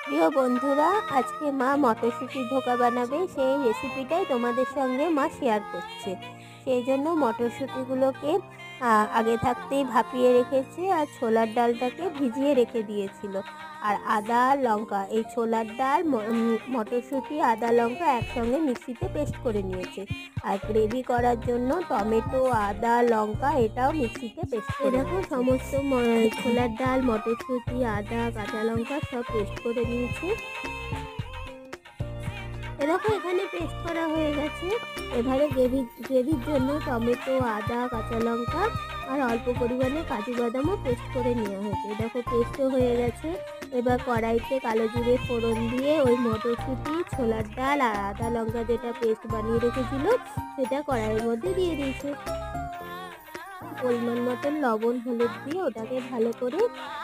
প্রিয় বন্ধুরা, আজকে মা মটরশুঁটির ধোকা বানাবে, সেই রেসিপিটাই তোমাদের সঙ্গে মা শেয়ার করছে। সেই জন্য মটরশুঁটিগুলোকে আগে থাকতেই ভাপিয়ে রেখেছে আর ছোলার ডালটাকে ভিজিয়ে রেখে দিয়েছিল। আর আদা লঙ্কা, এই ছোলার ডাল মটরশুঁটি আদা লঙ্কা একসঙ্গে মিক্সিতে পেস্ট করে নিয়েছে। আর গ্রেভি করার জন্য টমেটো আদা লঙ্কা এটাও মিক্সিতে পেস্ট করে দেখো সমস্ত ছোলার ডাল মটরশুঁটি আদা কাঁচা লঙ্কা সব পেস্ট করে নিয়েছি। দেখো এখানে পেস্ট করা হয়ে গেছে। এবারে গ্রেভির জন্য টমেটো আদা কাঁচা লঙ্কা আর অল্প পরিমাণে কাজু বাদামও পেস্ট করে নেওয়া হয়েছে। দেখো পেস্টও হয়ে গেছে। এবার কড়াইতে কালো জিরে ফোড়ন দিয়ে ওই মটরশুঁটি ছোলার ডাল আর আদা লঙ্কা যেটা পেস্ট বানিয়ে রেখেছিল সেটা কড়াইয়ের মধ্যে দিয়ে দিয়েছে। পরিমাণ মতন লবণ হলুদ দিয়ে ওটাকে ভালো করে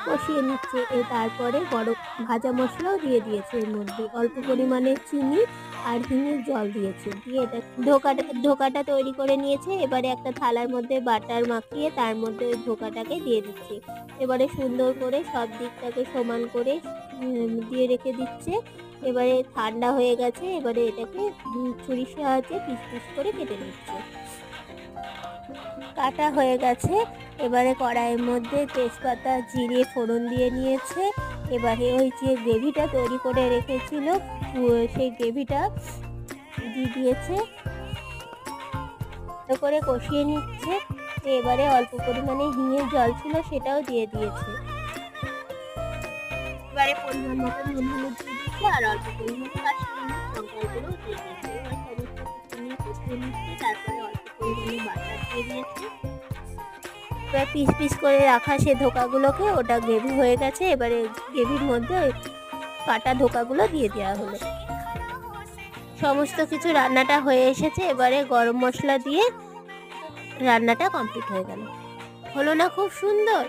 কষিয়ে নিচ্ছে। তারপরে গরম ভাজা মশলাও দিয়ে দিয়েছে, এর মধ্যে অল্প পরিমাণে চিনি আর হিঙের জল দিয়েছে। দিয়ে এটা ধোকাটা তৈরি করে নিয়েছে। এবারে একটা থালার মধ্যে বাটার মাখিয়ে তার মধ্যে ওই ধোকাটাকে দিয়ে দিচ্ছে। এবারে সুন্দর করে সব দিকটাকে সমান করে দিয়ে রেখে দিচ্ছে। এবারে ঠান্ডা হয়ে গেছে। এবারে এটাকে ছুরির সাহায্যে পিস পিস করে কেটে নিচ্ছে। কাটা হয়ে গেছে। এবারে কড়াইয়ের মধ্যে তেজপাতা জিরে ফোড়ন দিয়ে নিয়েছে। এবারে ওই যে গ্রেভিটা তৈরি করে রেখেছিল সেই গ্রেভিটা দিয়ে দিয়েছে, ভালো করে কষিয়ে নিচ্ছে। এবারে অল্প পরিমাণে হিঙের জল ছিল সেটাও দিয়ে দিয়েছে। এবারে পরিমাণ মতো নুন হলুদ দিয়ে দিচ্ছে আর অল্প পরিমাণে কাশ্মীরি লঙ্কার গুঁড়ো দিয়ে দিয়েছে। এবার সমস্ত কিছু নিয়ে কষিয়ে নিচ্ছে। তারপরে অল্প পরিমাণে বাটার দিয়ে দিয়েছে। এবার পিস পিস করে রাখা সে ধোকাগুলোকে, ওটা গ্রেভি হয়ে গেছে। এবারে গ্রেভির মধ্যে ওই কাটা ধোকাগুলো দিয়ে দেওয়া হলো। সমস্ত কিছু রান্নাটা হয়ে এসেছে। এবারে গরম মশলা দিয়ে রান্নাটা কমপ্লিট হয়ে গেল। হলো না খুব সুন্দর?